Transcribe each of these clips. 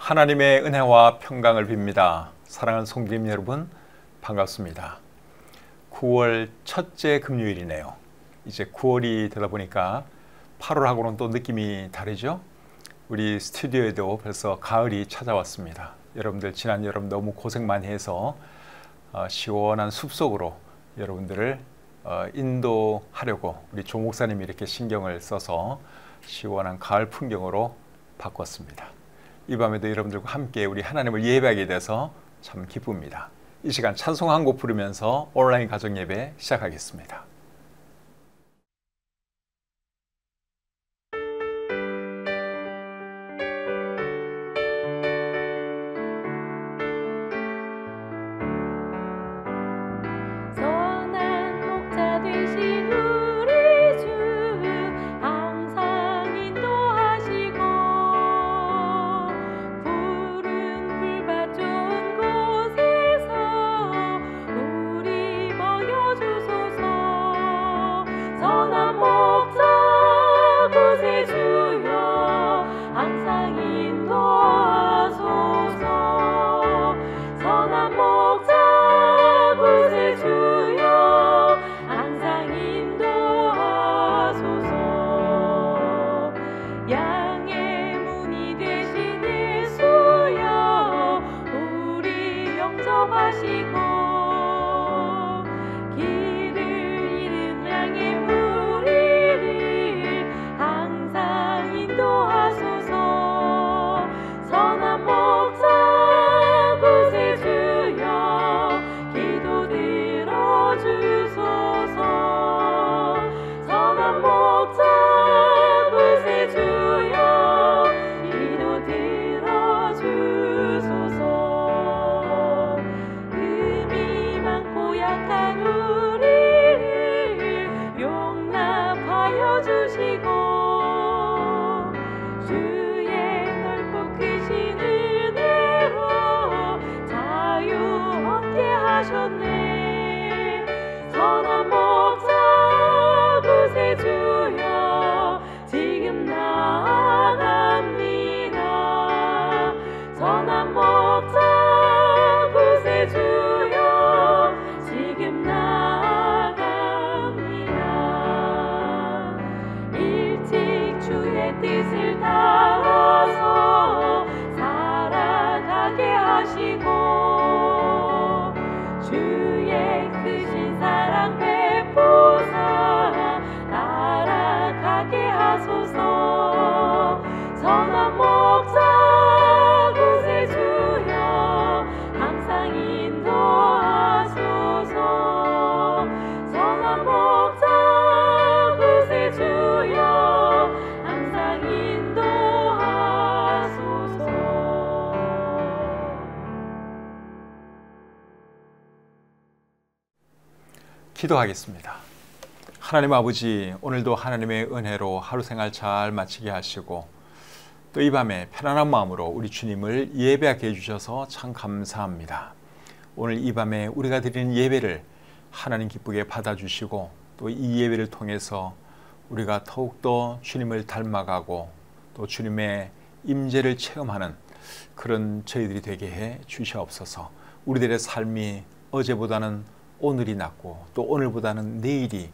하나님의 은혜와 평강을 빕니다. 사랑하는 성도님 여러분, 반갑습니다. 9월 첫째 금요일이네요. 이제 9월이 되다 보니까 8월하고는 또 느낌이 다르죠? 우리 스튜디오에도 벌써 가을이 찾아왔습니다. 여러분들 지난 여름 너무 고생 많이 해서 시원한 숲속으로 여러분들을 인도하려고 우리 조 목사님이 이렇게 신경을 써서 시원한 가을 풍경으로 바꿨습니다. 이 밤에도 여러분들과 함께 우리 하나님을 예배하게 돼서 참 기쁩니다. 이 시간 찬송 한 곡 부르면서 온라인 가정 예배 시작하겠습니다. 기도하겠습니다. 하나님 아버지, 오늘도 하나님의 은혜로 하루 생활 잘 마치게 하시고 또 이 밤에 편안한 마음으로 우리 주님을 예배하게 해주셔서 참 감사합니다. 오늘 이 밤에 우리가 드리는 예배를 하나님 기쁘게 받아주시고 또 이 예배를 통해서 우리가 더욱더 주님을 닮아가고 또 주님의 임재를 체험하는 그런 저희들이 되게 해 주시옵소서. 우리들의 삶이 어제보다는 오늘이 낫고 또 오늘보다는 내일이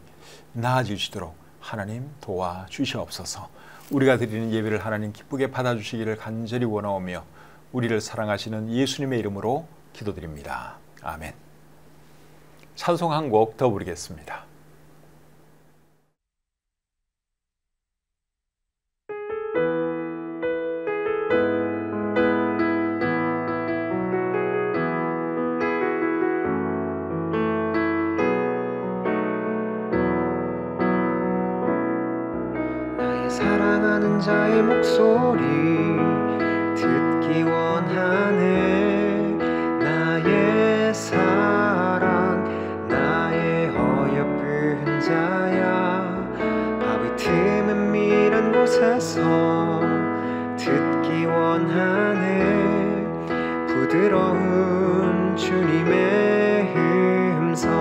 나아지시도록 하나님 도와주시옵소서. 우리가 드리는 예배를 하나님 기쁘게 받아주시기를 간절히 원하오며 우리를 사랑하시는 예수님의 이름으로 기도드립니다. 아멘. 찬송 한 곡 더 부르겠습니다. 사랑하는 자의 목소리 듣기 원하네. 나의 사랑 나의 어여쁜 자야. 바위 틈은 미란 곳에서 듣기 원하네. 부드러운 주님의 음성.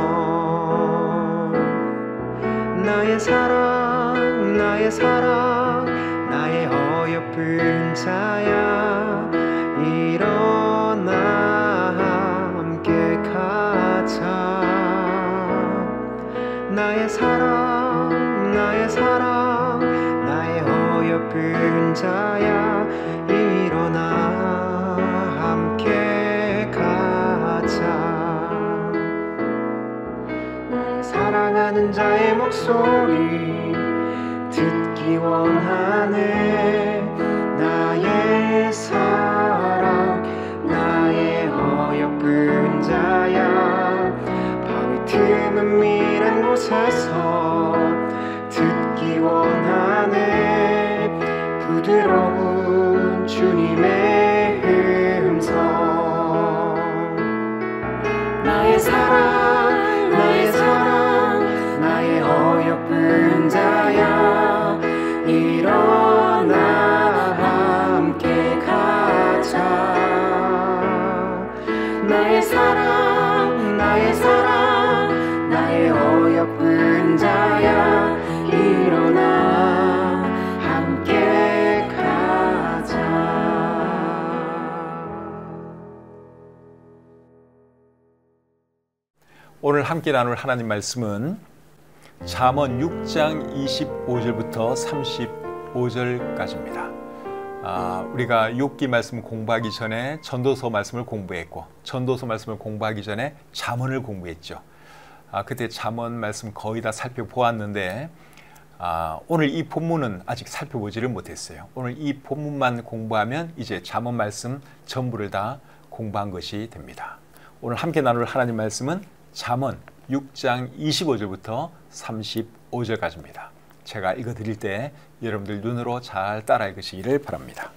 나의 사랑 나의 사랑 나의 어여쁜 자야. 어여쁜 자야 일어나 함께 가자. 나의 사랑하는 자의 목소리 듣기 원하네. 나의 사랑 나의 어여쁜 자야 바위 틈은 미는 곳에서 듣기 원하네. 부드러운 주님의 음성. 나의 사랑 나의 사랑 나의 어여쁜 자야 일어나 함께 가자. 나의 사랑 나의 사랑 나의 어여쁜 자야 일어나 함께 가자. 오늘 함께 나눌 하나님 말씀은 잠언 6장 25절부터 35절까지입니다. 우리가 욥기 말씀 공부하기 전에 전도서 말씀을 공부했고, 전도서 말씀을 공부하기 전에 잠언을 공부했죠. 그때 잠언 말씀 거의 다 살펴보았는데 오늘 이 본문은 아직 살펴보지를 못했어요. 오늘 이 본문만 공부하면 이제 잠언 말씀 전부를 다 공부한 것이 됩니다. 오늘 함께 나눌 하나님 말씀은 잠언 6장 25절부터 35절까지입니다. 제가 읽어드릴 때 여러분들 눈으로 잘 따라 읽으시기를 바랍니다.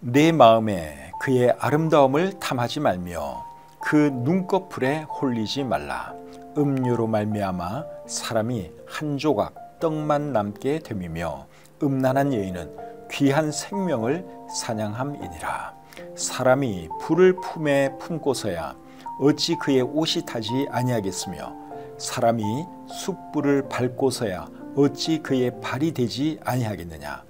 내 마음에 그의 아름다움을 탐하지 말며 그 눈꺼풀에 홀리지 말라. 음료로 말미암아 사람이 한 조각 떡만 남게 됨이며 음란한 여인은 귀한 생명을 사냥함이니라. 사람이 불을 품에 품고서야 어찌 그의 옷이 타지 아니하겠으며 사람이 숯불을 밟고서야 어찌 그의 발이 되지 아니하겠느냐.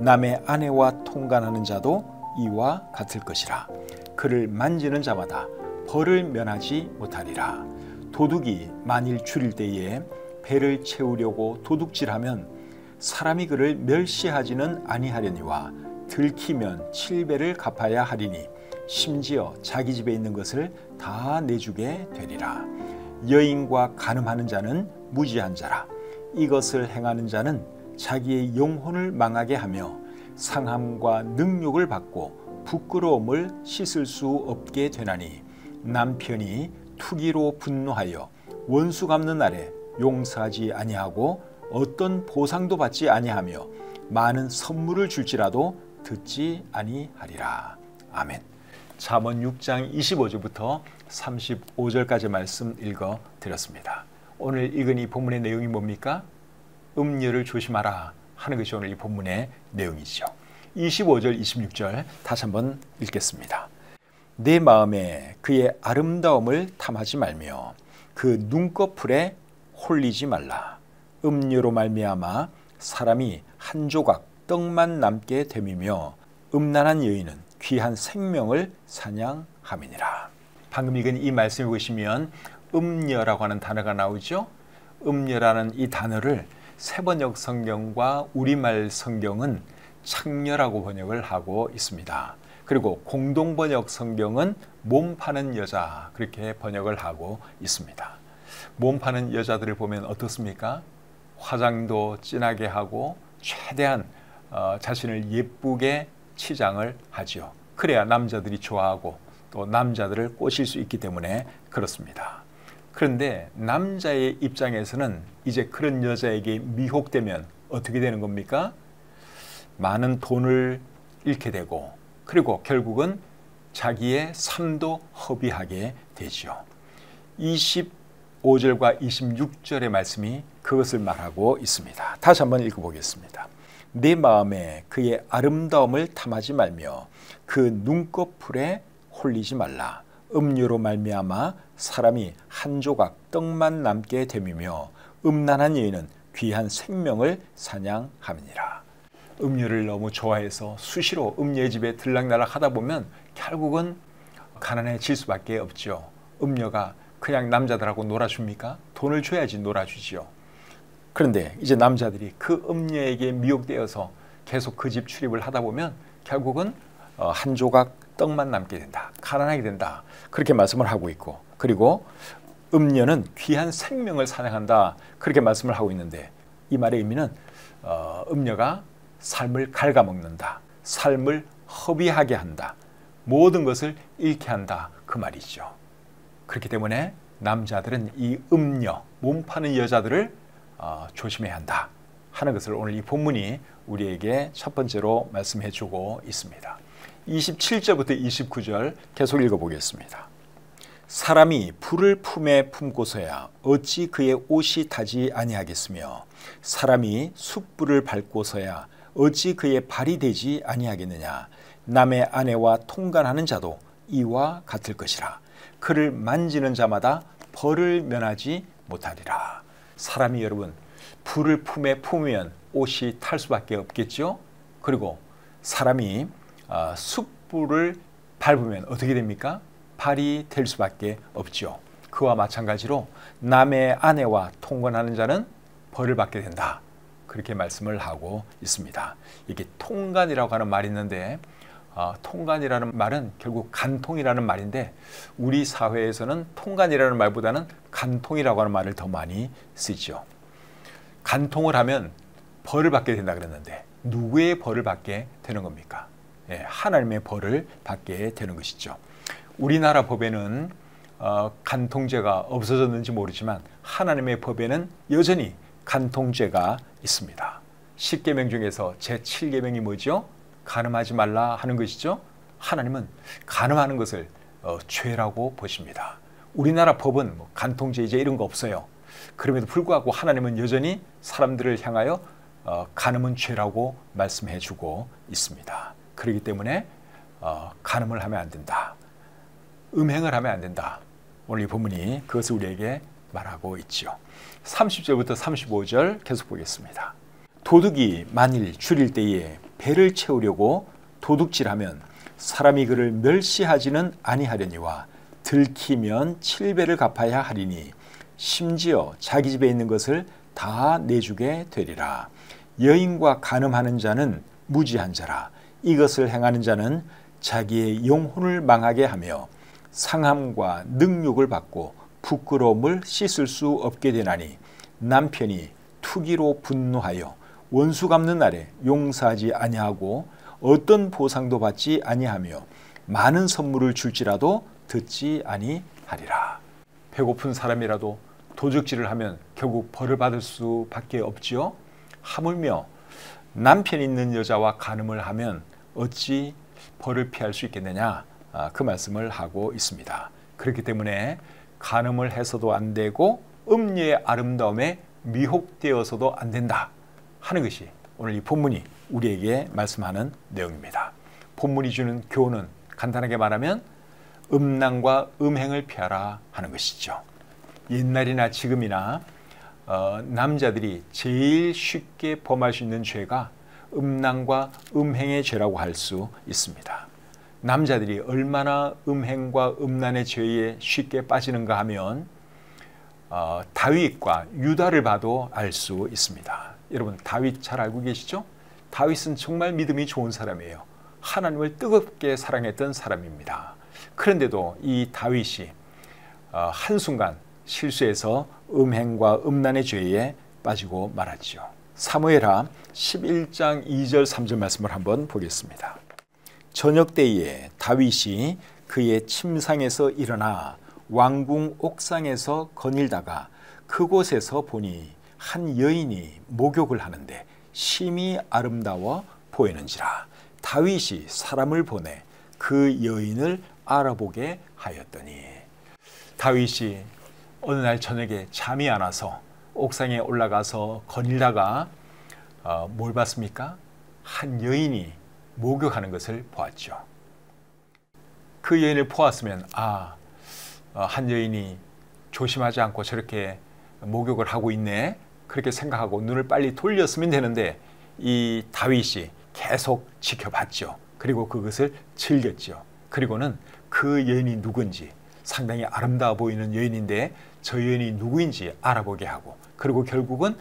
남의 아내와 통간하는 자도 이와 같을 것이라. 그를 만지는 자마다 벌을 면하지 못하리라. 도둑이 만일 줄일 때에 배를 채우려고 도둑질하면 사람이 그를 멸시하지는 아니하려니와 들키면 7배를 갚아야 하리니 심지어 자기 집에 있는 것을 다 내주게 되리라. 여인과 간음하는 자는 무지한 자라. 이것을 행하는 자는 자기의 영혼을 망하게 하며 상함과 능욕을 받고 부끄러움을 씻을 수 없게 되나니 남편이 투기로 분노하여 원수 갚는 날에 용서하지 아니하고 어떤 보상도 받지 아니하며 많은 선물을 줄지라도 듣지 아니하리라. 아멘. 잠언 6장 25절부터 35절까지 말씀 읽어 드렸습니다. 오늘 읽은 이 본문의 내용이 뭡니까? 음녀를 조심하라 하는 것이 오늘 이 본문의 내용이죠. 25절, 26절 다시 한번 읽겠습니다. 내 마음에 그의 아름다움을 탐하지 말며 그 눈꺼풀에 홀리지 말라. 음료로 말미암아 사람이 한 조각 떡만 남게 됨이며 음란한 여인은 귀한 생명을 사냥함이니라. 방금 읽은 이 말씀을 보시면 음녀라고 하는 단어가 나오죠. 음녀라는 이 단어를 세번역 성경과 우리말 성경은 창녀라고 번역을 하고 있습니다. 그리고 공동번역 성경은 몸 파는 여자 그렇게 번역을 하고 있습니다. 몸 파는 여자들을 보면 어떻습니까? 화장도 진하게 하고 최대한 자신을 예쁘게 치장을 하죠. 그래야 남자들이 좋아하고 또 남자들을 꼬실 수 있기 때문에 그렇습니다. 그런데 남자의 입장에서는 이제 그런 여자에게 미혹되면 어떻게 되는 겁니까? 많은 돈을 잃게 되고 그리고 결국은 자기의 삶도 허비하게 되죠. 25절과 26절의 말씀이 그것을 말하고 있습니다. 다시 한번 읽어보겠습니다. 내 마음에 그의 아름다움을 탐하지 말며 그 눈꺼풀에 홀리지 말라. 음료로 말미암아 사람이 한 조각 떡만 남게 됨이며 음란한 여인은 귀한 생명을 사냥함이니라. 음료를 너무 좋아해서 수시로 음녀의 집에 들락날락 하다 보면 결국은 가난해질 수밖에 없죠. 음녀가 그냥 남자들하고 놀아줍니까? 돈을 줘야지 놀아주지요. 그런데 이제 남자들이 그 음녀에게 미혹되어서 계속 그 집 출입을 하다 보면 결국은 한 조각 떡만 남게 된다. 가난하게 된다. 그렇게 말씀을 하고 있고, 그리고 음녀는 귀한 생명을 사냥한다. 그렇게 말씀을 하고 있는데, 이 말의 의미는 음녀가 삶을 갉아먹는다. 삶을 허비하게 한다. 모든 것을 잃게 한다. 그 말이죠. 그렇기 때문에 남자들은 이 음녀, 몸 파는 여자들을 조심해야 한다 하는 것을 오늘 이 본문이 우리에게 첫 번째로 말씀해 주고 있습니다. 27절부터 29절 계속 읽어보겠습니다. 사람이 불을 품에 품고서야 어찌 그의 옷이 타지 아니하겠으며 사람이 숯불을 밟고서야 어찌 그의 발이 되지 아니하겠느냐. 남의 아내와 통간하는 자도 이와 같을 것이라. 그를 만지는 자마다 벌을 면하지 못하리라. 사람이 여러분 불을 품에 품으면 옷이 탈 수밖에 없겠죠. 그리고 사람이 숯불을 밟으면 어떻게 됩니까? 발이 될 수밖에 없죠. 그와 마찬가지로 남의 아내와 통관하는 자는 벌을 받게 된다. 그렇게 말씀을 하고 있습니다. 이게 통간이라고 하는 말이 있는데 통간이라는 말은 결국 간통이라는 말인데 우리 사회에서는 통간이라는 말보다는 간통이라고 하는 말을 더 많이 쓰죠. 간통을 하면 벌을 받게 된다 그랬는데 누구의 벌을 받게 되는 겁니까? 하나님의 벌을 받게 되는 것이죠. 우리나라 법에는 간통죄가 없어졌는지 모르지만 하나님의 법에는 여전히 간통죄가 있습니다. 10계명 중에서 제7계명이 뭐죠? 간음하지 말라 하는 것이죠. 하나님은 간음하는 것을 죄라고 보십니다. 우리나라 법은 간통죄 이제 이런 거 없어요. 그럼에도 불구하고 하나님은 여전히 사람들을 향하여 간음은 죄라고 말씀해 주고 있습니다. 그렇기 때문에 간음을 하면 안 된다. 음행을 하면 안 된다. 오늘 이 본문이 그것을 우리에게 말하고 있죠. 30절부터 35절 계속 보겠습니다. 도둑이 만일 줄일 때에 배를 채우려고 도둑질하면 사람이 그를 멸시하지는 아니하려니와 들키면 7배를 갚아야 하리니 심지어 자기 집에 있는 것을 다 내주게 되리라. 여인과 간음하는 자는 무지한 자라. 이것을 행하는 자는 자기의 영혼을 망하게 하며 상함과 능욕을 받고 부끄러움을 씻을 수 없게 되나니 남편이 투기로 분노하여 원수 갚는 날에 용서하지 아니하고 어떤 보상도 받지 아니하며 많은 선물을 줄지라도 듣지 아니하리라. 배고픈 사람이라도 도둑질을 하면 결국 벌을 받을 수밖에 없지요. 하물며 남편 있는 여자와 간음을 하면 어찌 벌을 피할 수 있겠느냐. 그 말씀을 하고 있습니다. 그렇기 때문에 간음을 해서도 안 되고 음녀의 아름다움에 미혹되어서도 안 된다 하는 것이 오늘 이 본문이 우리에게 말씀하는 내용입니다. 본문이 주는 교훈은 간단하게 말하면 음란과 음행을 피하라 하는 것이죠. 옛날이나 지금이나 남자들이 제일 쉽게 범할 수 있는 죄가 음란과 음행의 죄라고 할 수 있습니다. 남자들이 얼마나 음행과 음란의 죄에 쉽게 빠지는가 하면 다윗과 유다를 봐도 알 수 있습니다. 여러분 다윗 잘 알고 계시죠? 다윗은 정말 믿음이 좋은 사람이에요. 하나님을 뜨겁게 사랑했던 사람입니다. 그런데도 이 다윗이 한순간 실수해서 음행과 음란의 죄에 빠지고 말았죠. 사무엘하 11장 2절 3절 말씀을 한번 보겠습니다. 저녁 때에 다윗이 그의 침상에서 일어나 왕궁 옥상에서 거닐다가 그곳에서 보니 한 여인이 목욕을 하는데 심히 아름다워 보이는지라. 다윗이 사람을 보내 그 여인을 알아보게 하였더니. 다윗이 어느 날 저녁에 잠이 안 와서 옥상에 올라가서 거닐다가 뭘 봤습니까? 한 여인이 목욕하는 것을 보았죠. 그 여인을 보았으면 한 여인이 조심하지 않고 저렇게 목욕을 하고 있네 그렇게 생각하고 눈을 빨리 돌렸으면 되는데 이 다윗이 계속 지켜봤죠. 그리고 그것을 즐겼죠. 그리고는 그 여인이 누군지 상당히 아름다워 보이는 여인인데 저 여인이 누구인지 알아보게 하고 그리고 결국은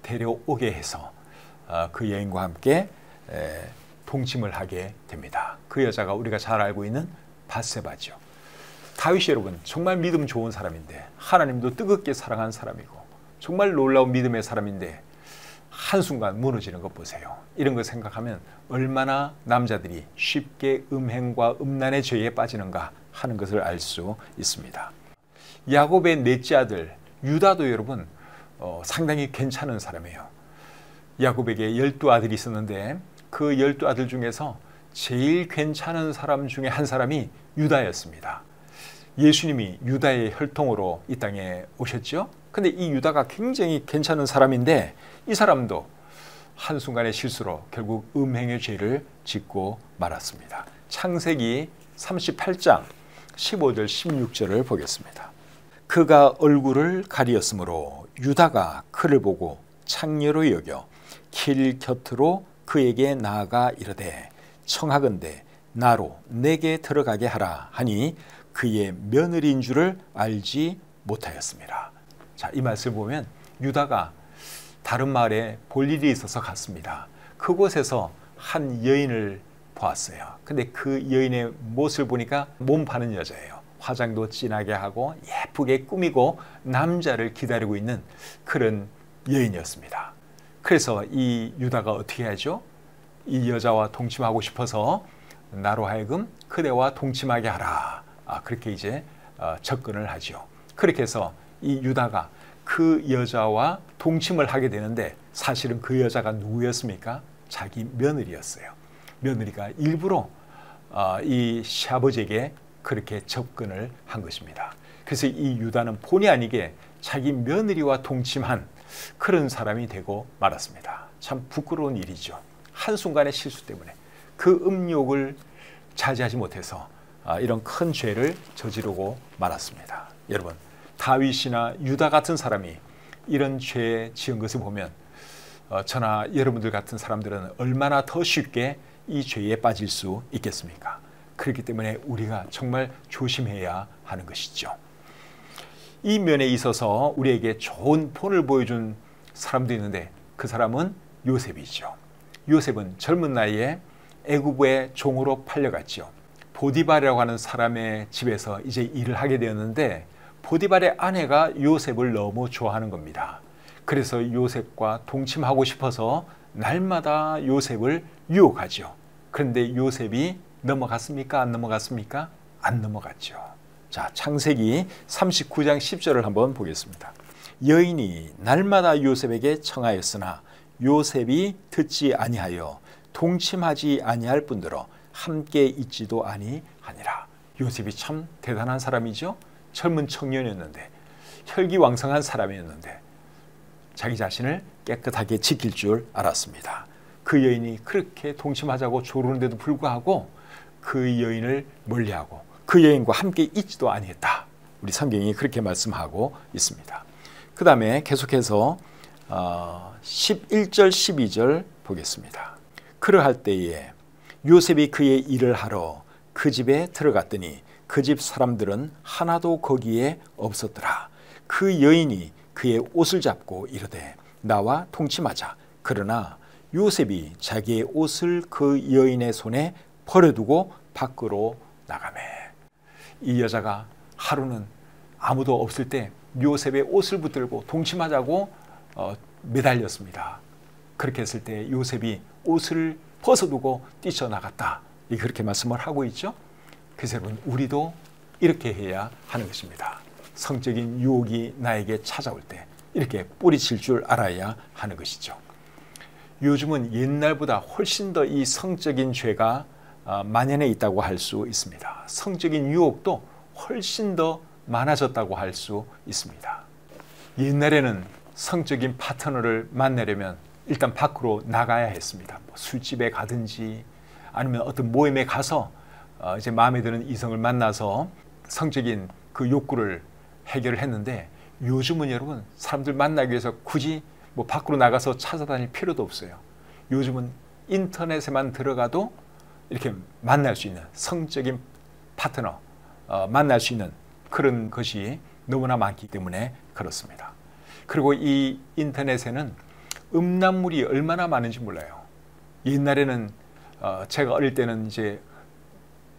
데려오게 해서 그 여인과 함께 동침을 하게 됩니다. 그 여자가 우리가 잘 알고 있는 밧세바죠. 다윗이 여러분 정말 믿음 좋은 사람인데 하나님도 뜨겁게 사랑한 사람이고 정말 놀라운 믿음의 사람인데 한순간 무너지는 것 보세요. 이런 거 생각하면 얼마나 남자들이 쉽게 음행과 음란의 죄에 빠지는가 하는 것을 알 수 있습니다. 야곱의 넷째 아들 유다도 여러분 상당히 괜찮은 사람이에요. 야곱에게 12아들이 있었는데 그 12아들 중에서 제일 괜찮은 사람 중에 한 사람이 유다였습니다. 예수님이 유다의 혈통으로 이 땅에 오셨죠. 근데 이 유다가 굉장히 괜찮은 사람인데 이 사람도 한순간의 실수로 결국 음행의 죄를 짓고 말았습니다. 창세기 38장 15절 16절을 보겠습니다. 그가 얼굴을 가리었으므로 유다가 그를 보고 창녀로 여겨 길 곁으로 그에게 나아가 이르되 청하건대 나로 내게 들어가게 하라 하니 그의 며느리인 줄을 알지 못하였습니다. 자, 이 말씀을 보면 유다가 다른 마을에 볼 일이 있어서 갔습니다. 그곳에서 한 여인을 보았어요. 근데 그 여인의 모습을 보니까 몸 파는 여자예요. 화장도 진하게 하고 예쁘게 꾸미고 남자를 기다리고 있는 그런 여인이었습니다. 그래서 이 유다가 어떻게 하죠? 이 여자와 동침하고 싶어서 나로 하여금 그대와 동침하게 하라. 그렇게 이제 접근을 하죠. 그렇게 해서 이 유다가 그 여자와 동침을 하게 되는데 사실은 그 여자가 누구였습니까? 자기 며느리였어요. 며느리가 일부러 이 시아버지에게 그렇게 접근을 한 것입니다. 그래서 이 유다는 본의 아니게 자기 며느리와 동침한 그런 사람이 되고 말았습니다. 참 부끄러운 일이죠. 한순간의 실수 때문에 그 음욕을 자제하지 못해서 이런 큰 죄를 저지르고 말았습니다. 여러분, 다윗이나 유다 같은 사람이 이런 죄에 지은 것을 보면 저나 여러분들 같은 사람들은 얼마나 더 쉽게 이 죄에 빠질 수 있겠습니까? 그렇기 때문에 우리가 정말 조심해야 하는 것이죠. 이 면에 있어서 우리에게 좋은 본을 보여준 사람도 있는데 그 사람은 요셉이죠. 요셉은 젊은 나이에 애굽의 종으로 팔려갔죠. 보디발이라고 하는 사람의 집에서 이제 일을 하게 되었는데 보디발의 아내가 요셉을 너무 좋아하는 겁니다. 그래서 요셉과 동침하고 싶어서 날마다 요셉을 유혹하죠. 그런데 요셉이 넘어갔습니까? 안 넘어갔습니까? 안 넘어갔죠. 자, 창세기 39장 10절을 한번 보겠습니다. 여인이 날마다 요셉에게 청하였으나 요셉이 듣지 아니하여 동침하지 아니할 뿐더러 함께 있지도 아니하니라. 요셉이 참 대단한 사람이죠. 젊은 청년이었는데 혈기왕성한 사람이었는데 자기 자신을 깨끗하게 지킬 줄 알았습니다. 그 여인이 그렇게 동침하자고 조르는데도 불구하고 그 여인을 멀리하고 그 여인과 함께 있지도 아니했다. 우리 성경이 그렇게 말씀하고 있습니다. 그 다음에 계속해서 11절 12절 보겠습니다. 그러할 때에 요셉이 그의 일을 하러 그 집에 들어갔더니 그 집 사람들은 하나도 거기에 없었더라. 그 여인이 그의 옷을 잡고 이르되 나와 동침하자. 그러나 요셉이 자기의 옷을 그 여인의 손에 버려두고 밖으로 나가매. 이 여자가 하루는 아무도 없을 때 요셉의 옷을 붙들고 동침하자고 매달렸습니다. 그렇게 했을 때 요셉이 옷을 벗어두고 뛰쳐나갔다. 그렇게 말씀을 하고 있죠. 그래서 여러분, 우리도 이렇게 해야 하는 것입니다. 성적인 유혹이 나에게 찾아올 때 이렇게 뿌리칠 줄 알아야 하는 것이죠. 요즘은 옛날보다 훨씬 더 이 성적인 죄가 만연해 있다고 할 수 있습니다. 성적인 유혹도 훨씬 더 많아졌다고 할 수 있습니다. 옛날에는 성적인 파트너를 만나려면 일단 밖으로 나가야 했습니다. 술집에 가든지 아니면 어떤 모임에 가서 이제 마음에 드는 이성을 만나서 성적인 그 욕구를 해결을 했는데 요즘은 여러분 사람들 만나기 위해서 굳이 밖으로 나가서 찾아다닐 필요도 없어요. 요즘은 인터넷에만 들어가도 이렇게 만날 수 있는 성적인 파트너 만날 수 있는 그런 것이 너무나 많기 때문에 그렇습니다. 그리고 이 인터넷에는 음란물이 얼마나 많은지 몰라요. 옛날에는 제가 어릴 때는 이제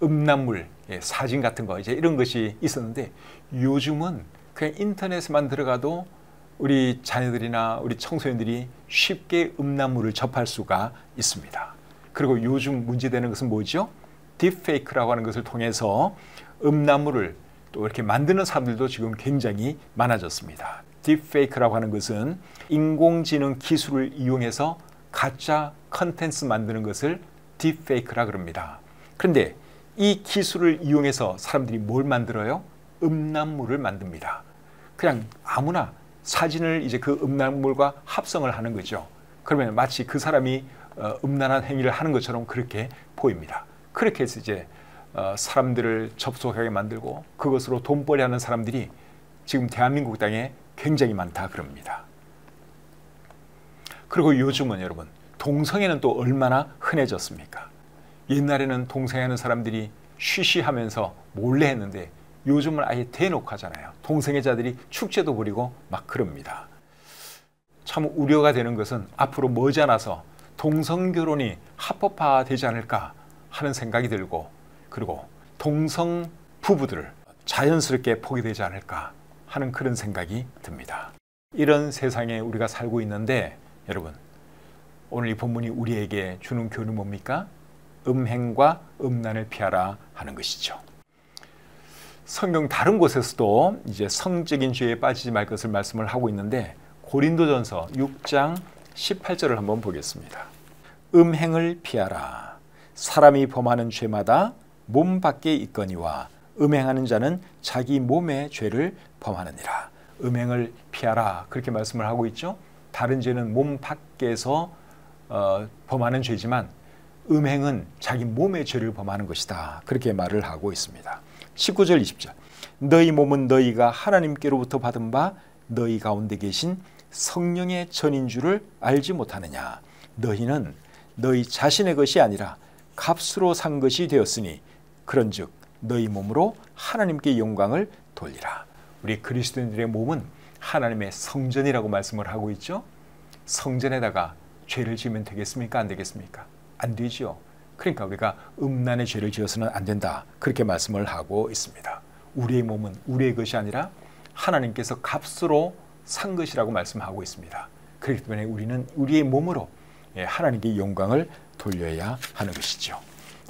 음란물, 사진 같은 거 이제 이런 것이 있었는데 요즘은 그냥 인터넷에만 들어가도 우리 자녀들이나 우리 청소년들이 쉽게 음란물을 접할 수가 있습니다. 그리고 요즘 문제되는 것은 뭐죠? 딥페이크라고 하는 것을 통해서 음란물을 또 이렇게 만드는 사람들도 지금 굉장히 많아졌습니다. 딥페이크라고 하는 것은 인공지능 기술을 이용해서 가짜 컨텐츠 만드는 것을 딥페이크라 그럽니다. 그런데 이 기술을 이용해서 사람들이 뭘 만들어요? 음란물을 만듭니다. 그냥 아무나 사진을 이제 그 음란물과 합성을 하는 거죠. 그러면 마치 그 사람이 음란한 행위를 하는 것처럼 그렇게 보입니다. 그렇게 해서 이제 사람들을 접속하게 만들고 그것으로 돈벌이 하는 사람들이 지금 대한민국 땅에 굉장히 많다 그럽니다. 그리고 요즘은 여러분 동성애는 또 얼마나 흔해졌습니까? 옛날에는 동성애하는 사람들이 쉬쉬하면서 몰래 했는데 요즘은 아예 대놓고 하잖아요. 동성애자들이 축제도 부리고 막 그럽니다. 참 우려가 되는 것은 앞으로 머지않아서 동성결혼이 합법화되지 않을까 하는 생각이 들고, 그리고 동성 부부들을 자연스럽게 보게 되지 않을까 하는 그런 생각이 듭니다. 이런 세상에 우리가 살고 있는데 여러분, 오늘 이 본문이 우리에게 주는 교훈은 뭡니까? 음행과 음란을 피하라 하는 것이죠. 성경 다른 곳에서도 이제 성적인 죄에 빠지지 말 것을 말씀을 하고 있는데 고린도전서 6장 18절을 한번 보겠습니다. 음행을 피하라. 사람이 범하는 죄마다 몸 밖에 있거니와 음행하는 자는 자기 몸의 죄를 범하느니라. 음행을 피하라 그렇게 말씀을 하고 있죠. 다른 죄는 몸 밖에서 범하는 죄지만 음행은 자기 몸의 죄를 범하는 것이다. 그렇게 말을 하고 있습니다. 19절 20절 너희 몸은 너희가 하나님께로부터 받은 바 너희 가운데 계신 성령의 전인 줄을 알지 못하느냐. 너희는 너희 자신의 것이 아니라 값으로 산 것이 되었으니 그런즉 너희 몸으로 하나님께 영광을 돌리라. 우리 그리스도인들의 몸은 하나님의 성전이라고 말씀을 하고 있죠. 성전에다가 죄를 지으면 되겠습니까? 안 되겠습니까? 안 되지요. 그러니까 우리가 음란의 죄를 지어서는 안 된다. 그렇게 말씀을 하고 있습니다. 우리의 몸은 우리의 것이 아니라 하나님께서 값으로 산 것이라고 말씀하고 있습니다. 그렇기 때문에 우리는 우리의 몸으로 하나님께 영광을 돌려야 하는 것이죠.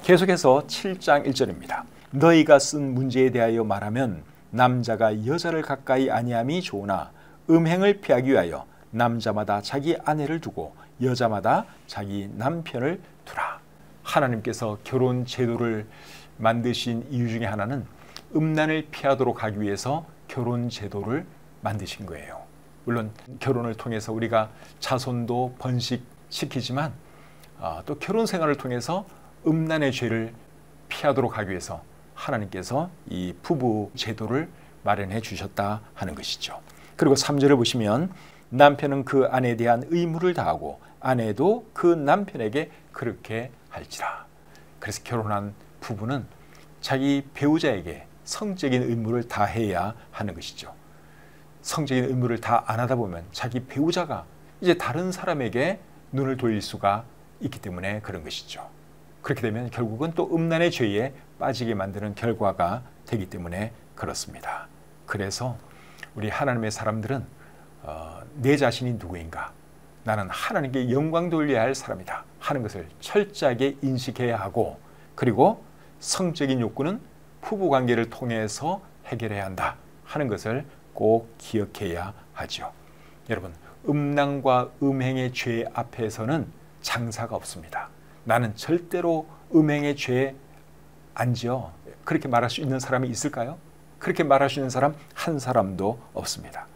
계속해서 7장 1절입니다. 너희가 쓴 문제에 대하여 말하면 남자가 여자를 가까이 아니함이 좋으나 음행을 피하기 위하여 남자마다 자기 아내를 두고 여자마다 자기 남편을 두라. 하나님께서 결혼 제도를 만드신 이유 중에 하나는 음란을 피하도록 하기 위해서 결혼 제도를 만드신 거예요. 물론 결혼을 통해서 우리가 자손도 번식시키지만 또 결혼 생활을 통해서 음란의 죄를 피하도록 하기 위해서 하나님께서 이 부부 제도를 마련해 주셨다 하는 것이죠. 그리고 3절을 보시면 남편은 그 아내에 대한 의무를 다하고 아내도 그 남편에게 그렇게 할지라. 그래서 결혼한 부부는 자기 배우자에게 성적인 의무를 다해야 하는 것이죠. 성적인 의무를 다 안 하다 보면 자기 배우자가 이제 다른 사람에게 눈을 돌릴 수가 있기 때문에 그런 것이죠. 그렇게 되면 결국은 또 음란의 죄에 빠지게 만드는 결과가 되기 때문에 그렇습니다. 그래서 우리 하나님의 사람들은 내 자신이 누구인가? 나는 하나님께 영광 돌려야 할 사람이다 하는 것을 철저하게 인식해야 하고, 그리고 성적인 욕구는 부부관계를 통해서 해결해야 한다 하는 것을 꼭 기억해야 하죠. 여러분, 음란과 음행의 죄 앞에서는 장사가 없습니다. 나는 절대로 음행의 죄에 안 지어. 그렇게 말할 수 있는 사람이 있을까요? 그렇게 말할 수 있는 사람 한 사람도 없습니다.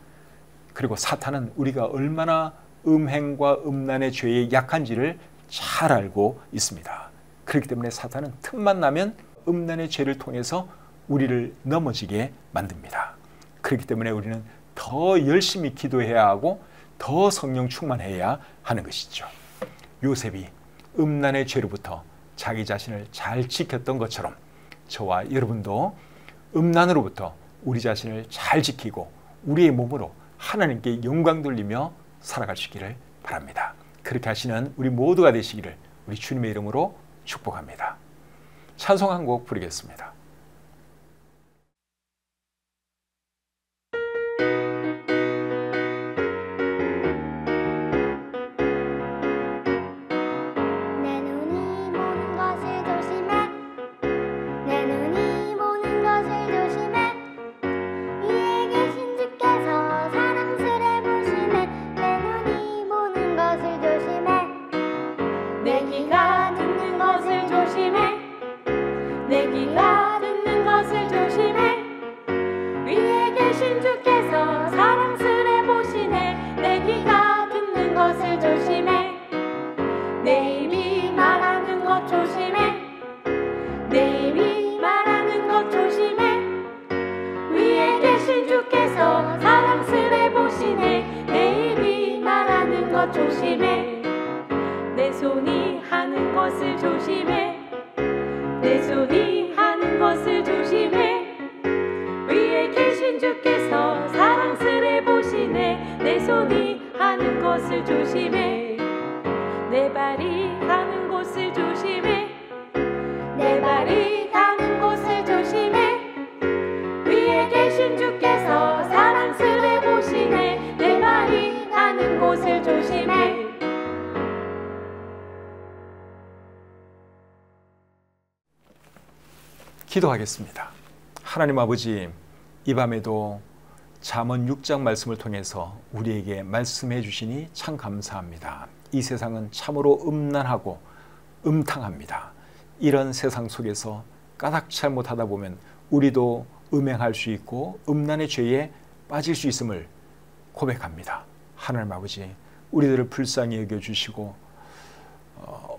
그리고 사탄은 우리가 얼마나 음행과 음란의 죄에 약한지를 잘 알고 있습니다. 그렇기 때문에 사탄은 틈만 나면 음란의 죄를 통해서 우리를 넘어지게 만듭니다. 그렇기 때문에 우리는 더 열심히 기도해야 하고 더 성령 충만해야 하는 것이죠. 요셉이 음란의 죄로부터 자기 자신을 잘 지켰던 것처럼 저와 여러분도 음란으로부터 우리 자신을 잘 지키고 우리의 몸으로 하나님께 영광 돌리며 살아가시기를 바랍니다. 그렇게 하시는 우리 모두가 되시기를 우리 주님의 이름으로 축복합니다. 찬송 한 곡 부르겠습니다. 조심해. 내 손이 하는 것을 조심해. 내 손이 하는 것을 조심해. 위에 계신 주께서 사랑스레 보시네. 내 손이 하는 것을 조심해. 내 발이 가는 곳을 조심해. 내 발이 가는 곳을 조심해. 위에 계신 주께서 사랑스레 보시네. 내 발이 가는 곳을 조심해. 기도하겠습니다. 하나님 아버지, 이 밤에도 잠언 6장 말씀을 통해서 우리에게 말씀해 주시니 참 감사합니다. 이 세상은 참으로 음란하고 음탕합니다. 이런 세상 속에서 까닭 잘못하다 보면 우리도 음행할 수 있고 음란의 죄에 빠질 수 있음을 고백합니다. 하나님 아버지, 우리들을 불쌍히 여겨주시고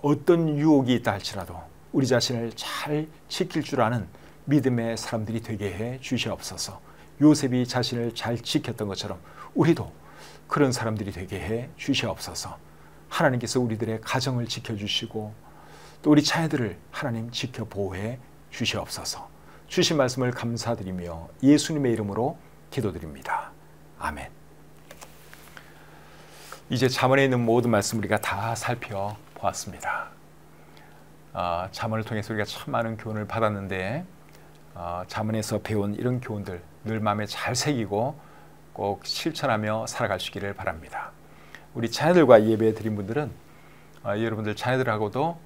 어떤 유혹이 있다 할지라도 우리 자신을 잘 지킬 줄 아는 믿음의 사람들이 되게 해 주시옵소서. 요셉이 자신을 잘 지켰던 것처럼 우리도 그런 사람들이 되게 해 주시옵소서. 하나님께서 우리들의 가정을 지켜주시고 또 우리 자녀들을 하나님 지켜 보호해 주시옵소서. 주신 말씀을 감사드리며 예수님의 이름으로 기도드립니다. 아멘. 이제 잠언에 있는 모든 말씀 우리가 다 살펴보았습니다. 잠언을 통해서 우리가 참 많은 교훈을 받았는데 잠언에서 배운 이런 교훈들 늘 마음에 잘 새기고 꼭 실천하며 살아가시기를 바랍니다. 우리 자녀들과 예배 드린 분들은 여러분들 자녀들하고도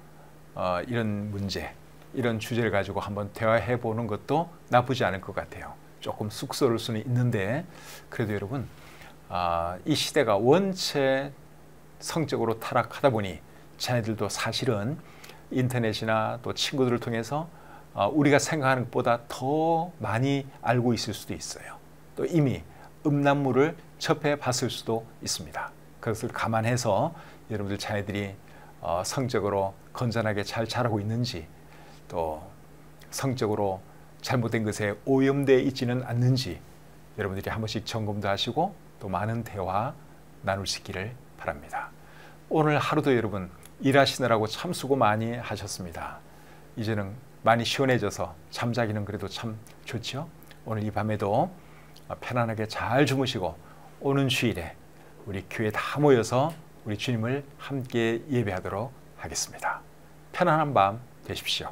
이런 문제, 이런 주제를 가지고 한번 대화해 보는 것도 나쁘지 않을 것 같아요. 조금 쑥스러울 수는 있는데 그래도 여러분, 이 시대가 원체 성적으로 타락하다 보니 자녀들도 사실은 인터넷이나 또 친구들을 통해서 우리가 생각하는 것보다 더 많이 알고 있을 수도 있어요. 또 이미 음란물을 접해 봤을 수도 있습니다. 그것을 감안해서 여러분들 자녀들이 성적으로 건전하게 잘 자라고 있는지, 또 성적으로 잘못된 것에 오염되어 있지는 않는지 여러분들이 한 번씩 점검도 하시고 또 많은 대화 나눌 수 있기를 바랍니다. 오늘 하루도 여러분 일하시느라고 참 수고 많이 하셨습니다. 이제는 많이 시원해져서 잠자기는 그래도 참 좋죠. 오늘 이 밤에도 편안하게 잘 주무시고 오는 주일에 우리 교회 다 모여서 우리 주님을 함께 예배하도록 하겠습니다. 편안한 밤 되십시오.